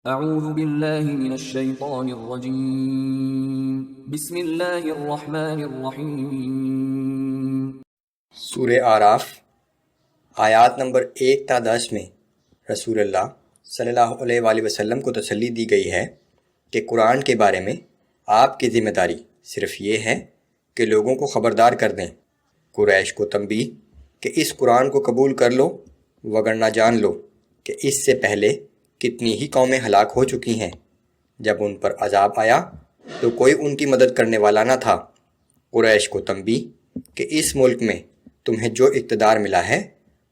اعوذ باللہ من الشیطان الرجیم بسم اللہ الرحمن الرحیم۔ سورہ اعراف آیات نمبر 1 تا 10 میں رسول اللہ صلی اللہ علیہ وآلہ وسلم کو تسلی دی گئی ہے کہ قرآن کے بارے میں آپ کی ذمہ داری صرف یہ ہے کہ لوگوں کو خبردار کر دیں۔ قریش کو تنبیہ کہ اس قرآن کو قبول کر لو وگرنہ جان لو کہ اس سے پہلے کتنی ہی قومیں ہلاک ہو چکی ہیں۔ جب ان پر عذاب آیا تو کوئی ان کی مدد کرنے والا نہ تھا۔ قریش کو تنبیہ کہ اس ملک میں تمہیں جو اقتدار ملا ہے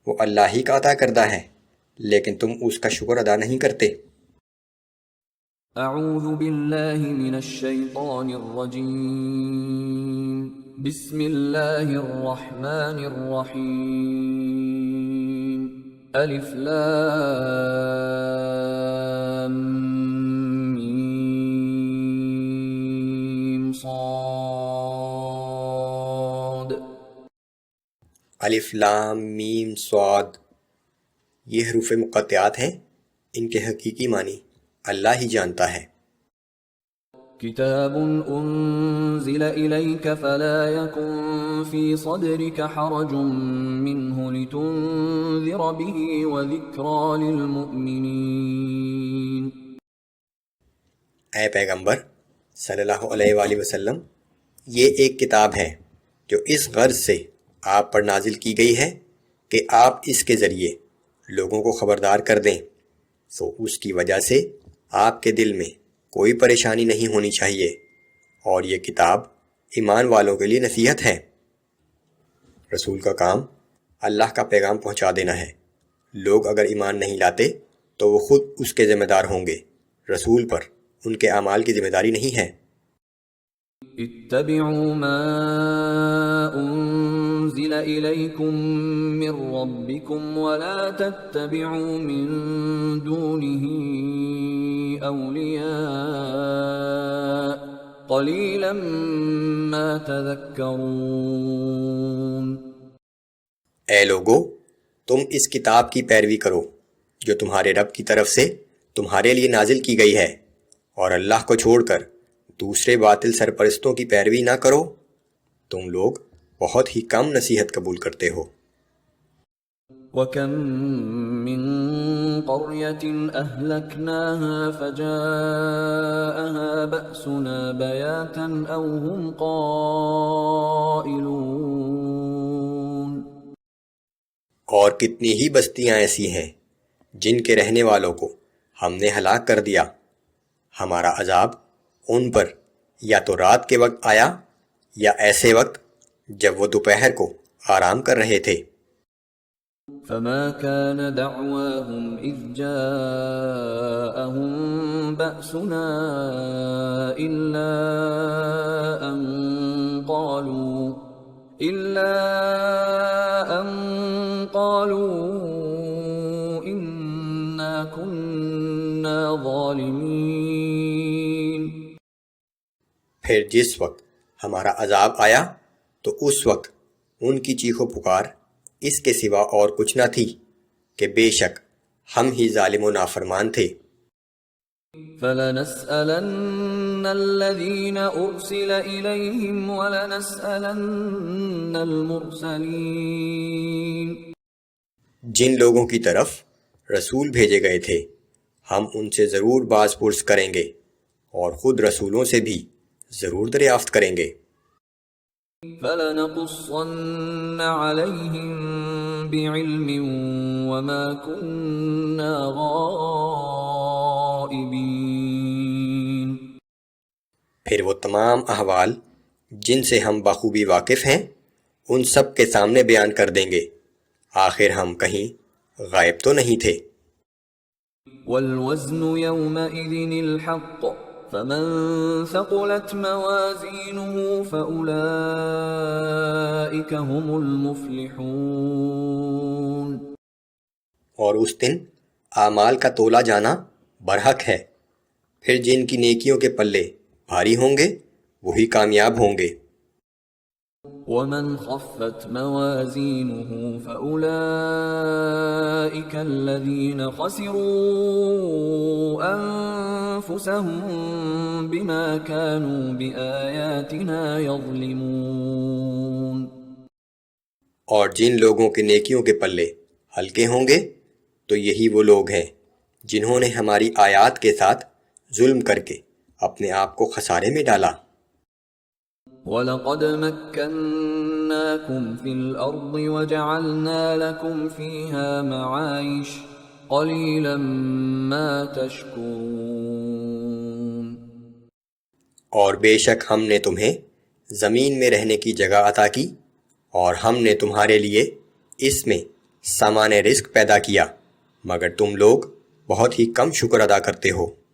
وہ اللہ ہی کا عطا کردہ ہے، لیکن تم اس کا شکر ادا نہیں کرتے۔ اعوذ باللہ من الشیطان الرجیم بسم اللہ الرحمن الرحیم۔ الف لام میم صاد۔ الف لام میم صاد، یہ حروف مقطعات ہیں، ان کے حقیقی معنی اللہ ہی جانتا ہے۔ کتاب انزل الیک فلا یکن فی صدرک حرج منہ لتنذر به وذکری للمؤمنین۔ اے پیغمبر صلی اللہ علیہ وآلہ وسلم، یہ ایک کتاب ہے جو اس غرض سے آپ پر نازل کی گئی ہے کہ آپ اس کے ذریعے لوگوں کو خبردار کر دیں، تو اس کی وجہ سے آپ کے دل میں کوئی پریشانی نہیں ہونی چاہیے، اور یہ کتاب ایمان والوں کے لیے نصیحت ہے۔ رسول کا کام اللہ کا پیغام پہنچا دینا ہے۔ لوگ اگر ایمان نہیں لاتے تو وہ خود اس کے ذمہ دار ہوں گے، رسول پر ان کے اعمال کی ذمہ داری نہیں ہے۔ اتبعوا ما انزل الیکم من ربکم ولا تتبعوا من دونه اولیاء قلیلا ما تذکرون۔ اے لوگو، تم اس کتاب کی پیروی کرو جو تمہارے رب کی طرف سے تمہارے لیے نازل کی گئی ہے، اور اللہ کو چھوڑ کر دوسرے باطل سرپرستوں کی پیروی نہ کرو، تم لوگ بہت ہی کم نصیحت قبول کرتے ہو۔ وَكَم مِّن قَرْيَةٍ أَهْلَكْنَاهَا فَجَاءَهَا بَأْسُنَا بَيَاتًا أَوْ هُمْ قَائِلُونَ۔ اور کتنی ہی بستیاں ایسی ہیں جن کے رہنے والوں کو ہم نے ہلاک کر دیا، ہمارا عذاب ان پر یا تو رات کے وقت آیا یا ایسے وقت جب وہ دوپہر کو آرام کر رہے تھے۔ فَمَا كَانَ دَعْوَاهُمْ إِذْ جَاءَهُم بَأْسُنَا إِلَّا أَن قَالُوا إِنَّا كُنَّا ظَالِمِينَ۔ پھر جس وقت ہمارا عذاب آیا تو اس وقت ان کی چیخ و پکار اس کے سوا اور کچھ نہ تھی کہ بے شک ہم ہی ظالم و نافرمان تھے۔ فَلَنَسْأَلَنَّ الَّذِينَ أُرْسِلَ إِلَيْهِمْ وَلَنَسْأَلَنَّ الْمُرْسَلِينَ۔ جن لوگوں کی طرف رسول بھیجے گئے تھے ہم ان سے ضرور باز پرس کریں گے، اور خود رسولوں سے بھی ضرور دریافت کریں گے۔ فَلَنَقُصَّنَّ عَلَيْهِمْ بِعِلْمٍ وَمَا كُنَّا غَائِبِينَ۔ پھر وہ تمام احوال جن سے ہم بخوبی واقف ہیں ان سب کے سامنے بیان کر دیں گے، آخر ہم کہیں غائب تو نہیں تھے۔ وَالْوَزْنُ يَوْمَئِذٍ الْحَقُّ فَمَن ثَقُلَتْ مَوَازِينُهُ فَأُولَئِكَ هُمُ الْمُفْلِحُونَ۔ اور اس دن اعمال کا تولا جانا برحق ہے، پھر جن کی نیکیوں کے پلے بھاری ہوں گے وہی کامیاب ہوں گے۔ وَمَنْ خَفَّتْ مَوَازِينُهُ فَأُولَئِكَ الَّذِينَ خَسِرُوا أنفسهم بما كانوا بآياتنا يظلمون۔ اور جن لوگوں کے نیکیوں کے پلے ہلکے ہوں گے تو یہی وہ لوگ ہیں جنہوں نے ہماری آیات کے ساتھ ظلم کر کے اپنے آپ کو خسارے میں ڈالا۔ وَلَقَدْ مَكَّنَّاكُمْ فِي الْأَرْضِ وَجَعَلْنَا لَكُمْ فِيهَا مَعَايِشَ قَلِيلًا مَا تَشْكُرُونَ۔ اور بے شک ہم نے تمہیں زمین میں رہنے کی جگہ عطا کی اور ہم نے تمہارے لیے اس میں سامان رزق پیدا کیا، مگر تم لوگ بہت ہی کم شکر ادا کرتے ہو۔